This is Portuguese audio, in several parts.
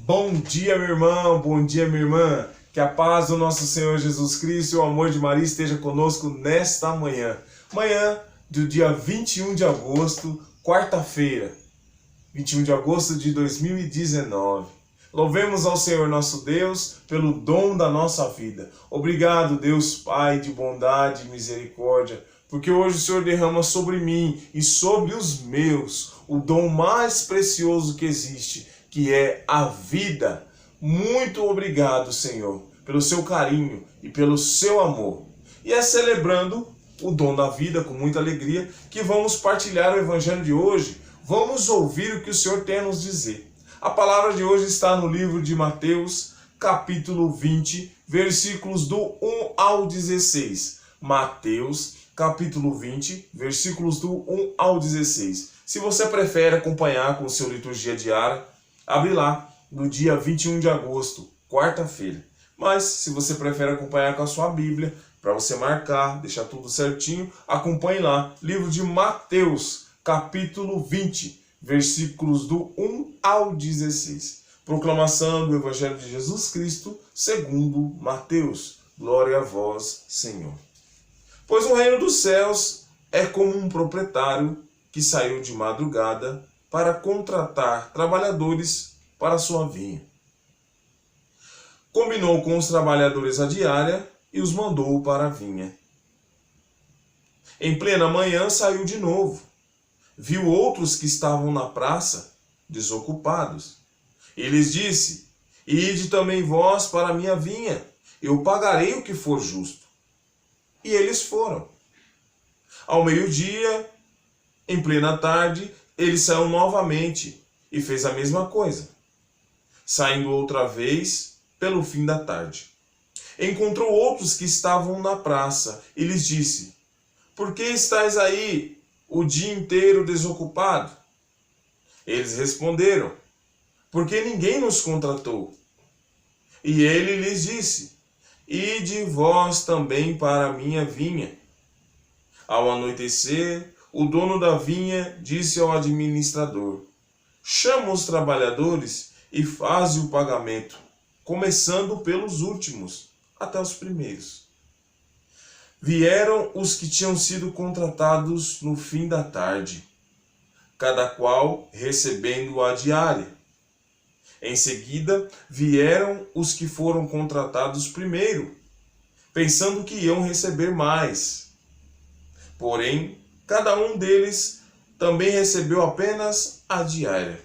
Bom dia, meu irmão, bom dia, minha irmã. Que a paz do nosso Senhor Jesus Cristo e o amor de Maria esteja conosco nesta manhã. Manhã do dia 21 de agosto, quarta-feira, 21 de agosto de 2019. Louvemos ao Senhor nosso Deus pelo dom da nossa vida. Obrigado, Deus Pai de bondade e misericórdia, porque hoje o Senhor derrama sobre mim e sobre os meus o dom mais precioso que existe, que é a vida. Muito obrigado, Senhor, pelo seu carinho e pelo seu amor. E é celebrando o dom da vida com muita alegria que vamos partilhar o evangelho de hoje. Vamos ouvir o que o Senhor tem a nos dizer. A palavra de hoje está no livro de Mateus, capítulo 20, versículos do 1 ao 16. Mateus, capítulo 20, versículos do 1 ao 16. Se você prefere acompanhar com o seu liturgia diária, abre lá no dia 21 de agosto, quarta-feira. Mas se você prefere acompanhar com a sua Bíblia, para você marcar, deixar tudo certinho, acompanhe lá, livro de Mateus, capítulo 20, versículos do 1 ao 16. Proclamação do Evangelho de Jesus Cristo, segundo Mateus. Glória a vós, Senhor. Pois o reino dos céus é como um proprietário que saiu de madrugada para contratar trabalhadores para sua vinha. Combinou com os trabalhadores a diária e os mandou para a vinha. Em plena manhã saiu de novo. Viu outros que estavam na praça, desocupados. E lhes disse: Ide também vós para a minha vinha, eu pagarei o que for justo. E eles foram. Ao meio-dia, em plena tarde, ele saiu novamente e fez a mesma coisa. Saindo outra vez, pelo fim da tarde, encontrou outros que estavam na praça e lhes disse: Por que estáis aí o dia inteiro desocupado? Eles responderam: Porque ninguém nos contratou. E ele lhes disse: Ide vós também para a minha vinha. Ao anoitecer, o dono da vinha disse ao administrador: Chama os trabalhadores e faze o pagamento, começando pelos últimos até os primeiros. Vieram os que tinham sido contratados no fim da tarde, cada qual recebendo a diária. Em seguida, vieram os que foram contratados primeiro, pensando que iam receber mais. Porém, cada um deles também recebeu apenas a diária.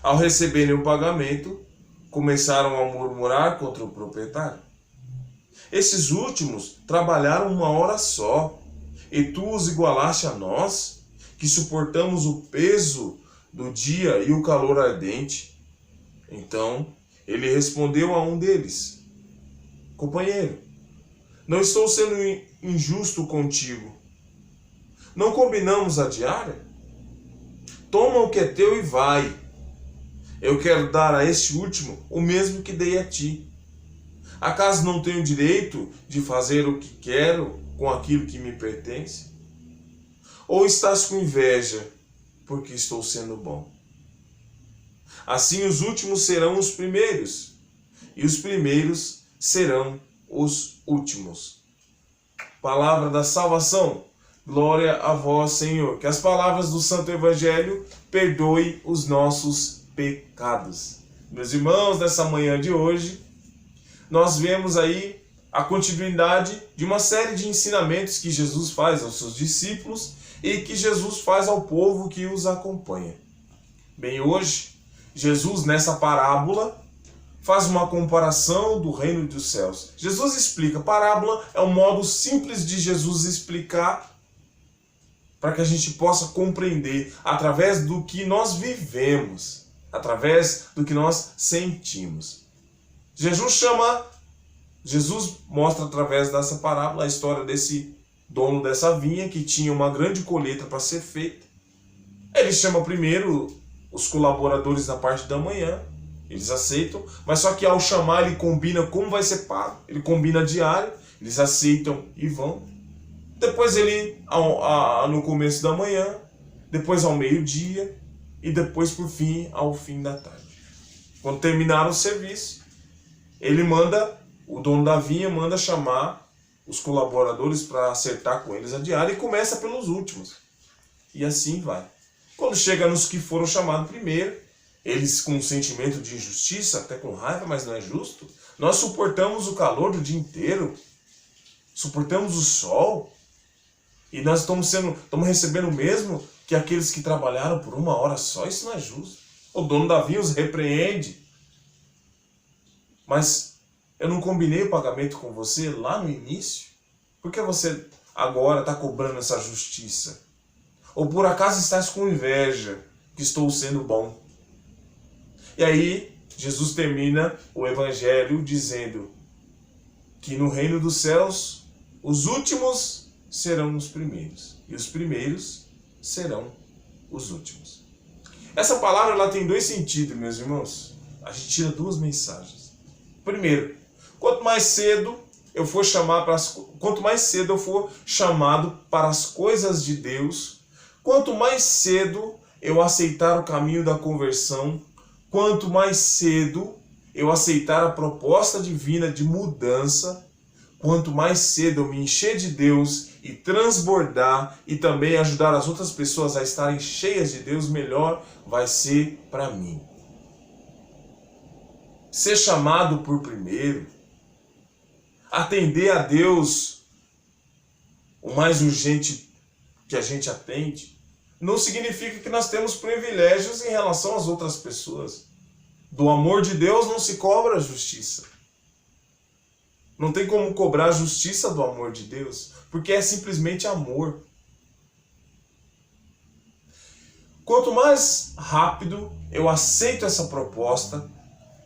Ao receberem o pagamento, começaram a murmurar contra o proprietário. Esses últimos trabalharam 1 hora só, e tu os igualaste a nós, que suportamos o peso do dia e o calor ardente. Então ele respondeu a um deles: Companheiro, não estou sendo injusto contigo. Não combinamos a diária? Toma o que é teu e vai. Eu quero dar a este último o mesmo que dei a ti. Acaso não tenho direito de fazer o que quero com aquilo que me pertence? Ou estás com inveja porque estou sendo bom? Assim os últimos serão os primeiros, e os primeiros serão os últimos. Palavra da salvação. Glória a vós, Senhor. Que as palavras do Santo Evangelho perdoem os nossos pecados. Meus irmãos, nessa manhã de hoje, nós vemos aí a continuidade de uma série de ensinamentos que Jesus faz aos seus discípulos e que Jesus faz ao povo que os acompanha. Bem, hoje, Jesus, nessa parábola, faz uma comparação do reino dos céus. Jesus explica. Parábola é um modo simples de Jesus explicar para que a gente possa compreender através do que nós vivemos, através do que nós sentimos. Jesus mostra através dessa parábola a história desse dono dessa vinha que tinha uma grande colheita para ser feita. Ele chama primeiro os colaboradores na parte da manhã, eles aceitam, mas só que ao chamar ele combina como vai ser pago, ele combina a diária, eles aceitam e vão. Depois ele, no começo da manhã, depois ao meio-dia e depois por fim, ao fim da tarde. Quando terminaram o serviço, o dono da vinha manda chamar os colaboradores para acertar com eles a diária e começa pelos últimos. E assim vai. Quando chega nos que foram chamados primeiro, eles com um sentimento de injustiça, até com raiva, mas não é justo. Nós suportamos o calor do dia inteiro, suportamos o sol, e nós estamos recebendo o mesmo que aqueles que trabalharam por 1 hora só. Isso não é justo. O dono da vinha os repreende. Mas eu não combinei o pagamento com você lá no início? Por que você agora está cobrando essa justiça? Ou por acaso estás com inveja que estou sendo bom? E aí, Jesus termina o evangelho dizendo que no reino dos céus, os últimos serão os primeiros, e os primeiros serão os últimos. Essa palavra ela tem 2 sentidos, meus irmãos. A gente tira 2 mensagens. Primeiro, quanto mais cedo eu for chamado para as coisas de Deus, quanto mais cedo eu aceitar o caminho da conversão, quanto mais cedo eu aceitar a proposta divina de mudança, quanto mais cedo eu me encher de Deus e transbordar e também ajudar as outras pessoas a estarem cheias de Deus, melhor vai ser para mim. Ser chamado por primeiro, atender a Deus o mais urgente que a gente atende, não significa que nós temos privilégios em relação às outras pessoas. Do amor de Deus não se cobra justiça. Não tem como cobrar justiça do amor de Deus, porque é simplesmente amor. Quanto mais rápido eu aceito essa proposta,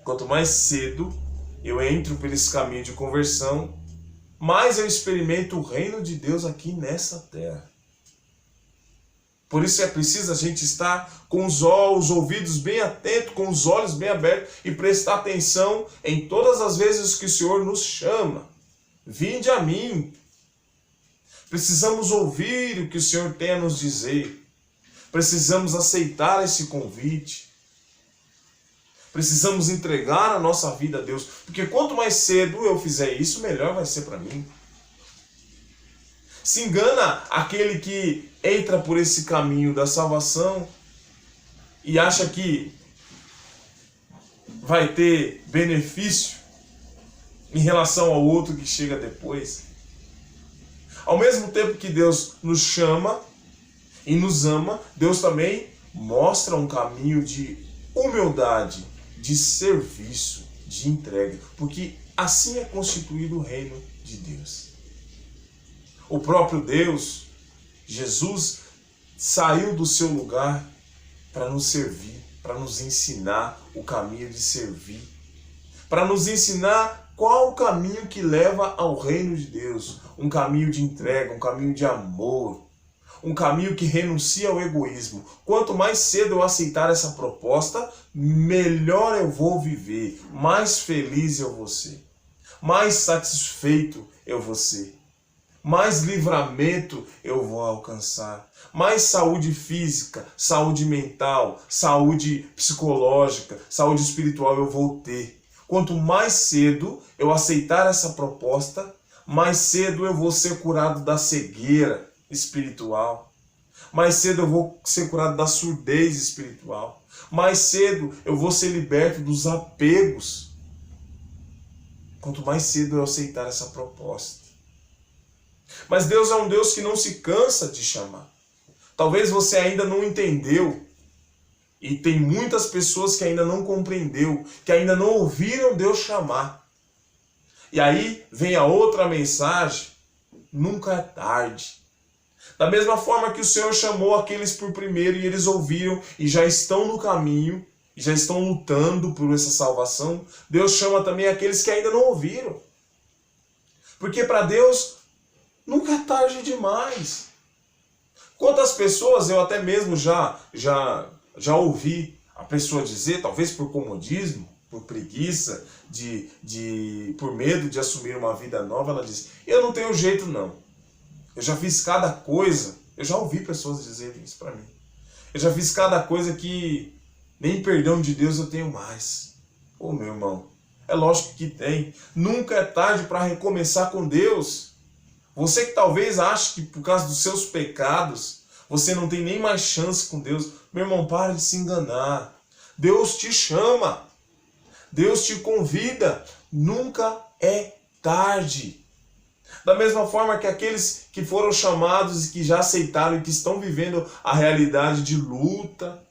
quanto mais cedo eu entro por esse caminho de conversão, mais eu experimento o reino de Deus aqui nessa terra. Por isso é preciso a gente estar com os ouvidos bem atentos, com os olhos bem abertos e prestar atenção em todas as vezes que o Senhor nos chama. Vinde a mim. Precisamos ouvir o que o Senhor tem a nos dizer. Precisamos aceitar esse convite. Precisamos entregar a nossa vida a Deus. Porque quanto mais cedo eu fizer isso, melhor vai ser para mim. Se engana aquele que entra por esse caminho da salvação e acha que vai ter benefício em relação ao outro que chega depois. Ao mesmo tempo que Deus nos chama e nos ama, Deus também mostra um caminho de humildade, de serviço, de entrega, porque assim é constituído o reino de Deus. O próprio Deus, Jesus, saiu do seu lugar para nos servir, para nos ensinar o caminho de servir, para nos ensinar qual o caminho que leva ao reino de Deus, um caminho de entrega, um caminho de amor, um caminho que renuncia ao egoísmo. Quanto mais cedo eu aceitar essa proposta, melhor eu vou viver, mais feliz eu vou ser, mais satisfeito eu vou ser. Mais livramento eu vou alcançar, mais saúde física, saúde mental, saúde psicológica, saúde espiritual eu vou ter. Quanto mais cedo eu aceitar essa proposta, mais cedo eu vou ser curado da cegueira espiritual, mais cedo eu vou ser curado da surdez espiritual, mais cedo eu vou ser liberto dos apegos. Quanto mais cedo eu aceitar essa proposta. Mas Deus é um Deus que não se cansa de chamar. Talvez você ainda não entendeu. E tem muitas pessoas que ainda não compreendeu, que ainda não ouviram Deus chamar. E aí vem a outra mensagem: nunca é tarde. Da mesma forma que o Senhor chamou aqueles por primeiro e eles ouviram e já estão no caminho, e já estão lutando por essa salvação, Deus chama também aqueles que ainda não ouviram. Porque para Deus nunca é tarde demais. Quantas pessoas eu até mesmo já ouvi a pessoa dizer, talvez por comodismo, por preguiça, por medo de assumir uma vida nova, ela diz: eu não tenho jeito não. Eu já fiz cada coisa. Eu já ouvi pessoas dizerem isso para mim. Eu já fiz cada coisa que nem perdão de Deus eu tenho mais. Ô meu irmão, é lógico que tem. Nunca é tarde para recomeçar com Deus. Você que talvez ache que por causa dos seus pecados, você não tem nem mais chance com Deus. Meu irmão, pare de se enganar. Deus te chama. Deus te convida. Nunca é tarde. Da mesma forma que aqueles que foram chamados e que já aceitaram e que estão vivendo a realidade de luta,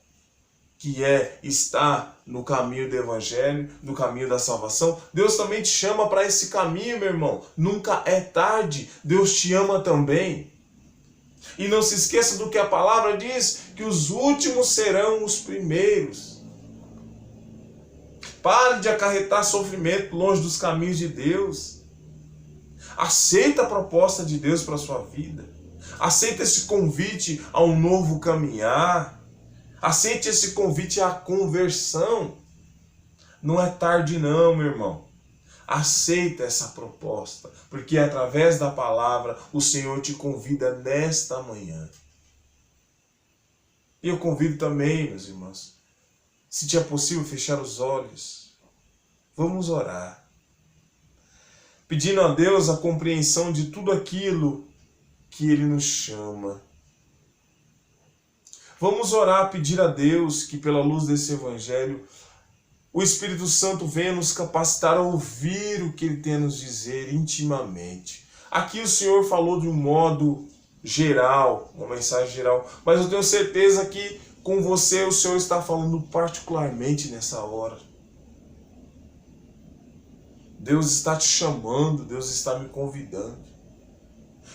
que é estar no caminho do Evangelho, no caminho da salvação, Deus também te chama para esse caminho, meu irmão. Nunca é tarde. Deus te ama também. E não se esqueça do que a palavra diz, que os últimos serão os primeiros. Pare de acarretar sofrimento longe dos caminhos de Deus. Aceita a proposta de Deus para a sua vida. Aceita esse convite a um novo caminhar. Aceite esse convite à conversão. Não é tarde não, meu irmão. Aceita essa proposta, porque através da palavra o Senhor te convida nesta manhã. E eu convido também, meus irmãos, se te é possível fechar os olhos, vamos orar. Pedindo a Deus a compreensão de tudo aquilo que Ele nos chama. Vamos orar, pedir a Deus que pela luz desse Evangelho o Espírito Santo venha nos capacitar a ouvir o que Ele tem a nos dizer intimamente. Aqui o Senhor falou de um modo geral, uma mensagem geral, mas eu tenho certeza que com você o Senhor está falando particularmente nessa hora. Deus está te chamando, Deus está me convidando.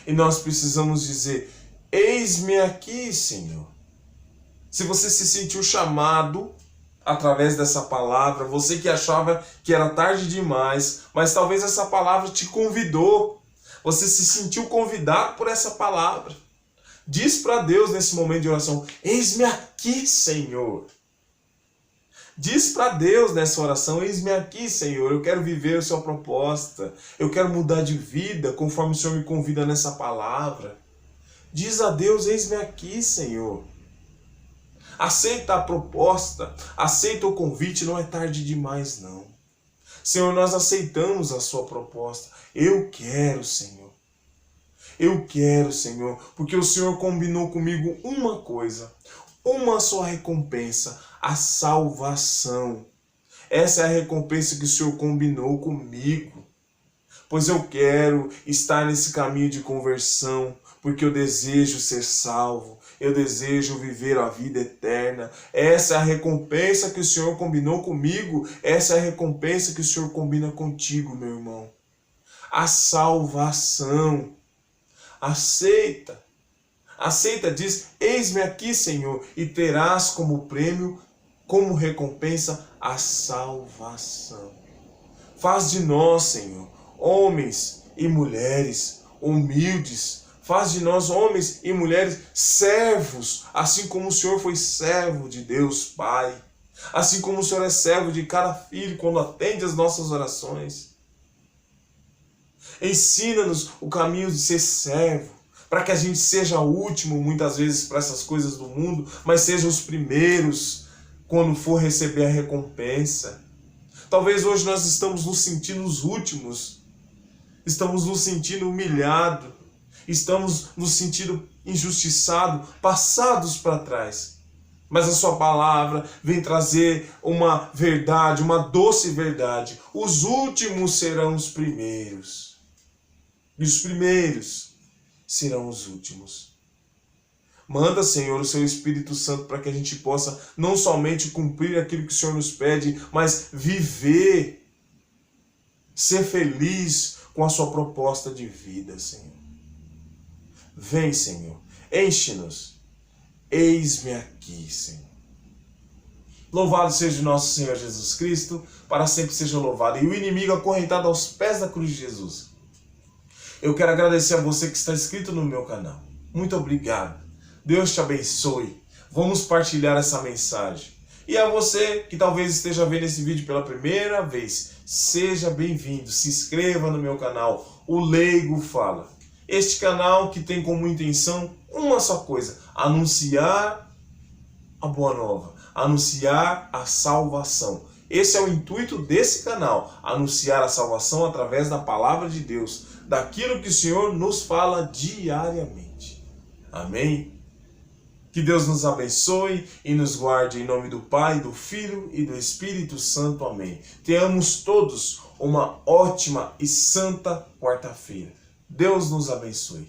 E nós precisamos dizer, eis-me aqui, Senhor. Se você se sentiu chamado através dessa palavra, você que achava que era tarde demais, mas talvez essa palavra te convidou. Você se sentiu convidado por essa palavra. Diz para Deus nesse momento de oração, eis-me aqui, Senhor. Diz para Deus nessa oração, eis-me aqui, Senhor, eu quero viver a sua proposta, eu quero mudar de vida conforme o Senhor me convida nessa palavra. Diz a Deus, eis-me aqui, Senhor. Aceita a proposta, aceita o convite, não é tarde demais não. Senhor, nós aceitamos a sua proposta. Eu quero, Senhor. Eu quero, Senhor, porque o Senhor combinou comigo uma coisa, uma só recompensa, a salvação. Essa é a recompensa que o Senhor combinou comigo. Pois eu quero estar nesse caminho de conversão, porque eu desejo ser salvo, eu desejo viver a vida eterna. Essa é a recompensa que o Senhor combinou comigo, essa é a recompensa que o Senhor combina contigo, meu irmão. A salvação. Aceita. Aceita, diz, eis-me aqui, Senhor, e terás como prêmio, como recompensa, a salvação. Faz de nós, Senhor, homens e mulheres humildes. Faz de nós, homens e mulheres, servos, assim como o Senhor foi servo de Deus Pai. Assim como o Senhor é servo de cada filho quando atende as nossas orações. Ensina-nos o caminho de ser servo, para que a gente seja o último, muitas vezes, para essas coisas do mundo, mas seja os primeiros quando for receber a recompensa. Talvez hoje nós estamos nos sentindo os últimos, estamos nos sentindo humilhados, estamos nos sentindo injustiçados, passados para trás. Mas a sua palavra vem trazer uma verdade, uma doce verdade. Os últimos serão os primeiros. E os primeiros serão os últimos. Manda, Senhor, o seu Espírito Santo para que a gente possa não somente cumprir aquilo que o Senhor nos pede, mas viver, ser feliz com a sua proposta de vida, Senhor. Vem, Senhor, enche-nos. Eis-me aqui, Senhor. Louvado seja o nosso Senhor Jesus Cristo, para sempre seja louvado. E o inimigo acorrentado aos pés da cruz de Jesus. Eu quero agradecer a você que está inscrito no meu canal. Muito obrigado. Deus te abençoe. Vamos partilhar essa mensagem. E a você que talvez esteja vendo esse vídeo pela primeira vez, seja bem-vindo. Se inscreva no meu canal, O Leigo Fala. Este canal que tem como intenção uma só coisa: anunciar a boa nova, anunciar a salvação. Esse é o intuito desse canal, anunciar a salvação através da palavra de Deus, daquilo que o Senhor nos fala diariamente. Amém? Que Deus nos abençoe e nos guarde em nome do Pai, do Filho e do Espírito Santo. Amém. Tenhamos todos uma ótima e santa quarta-feira. Deus nos abençoe.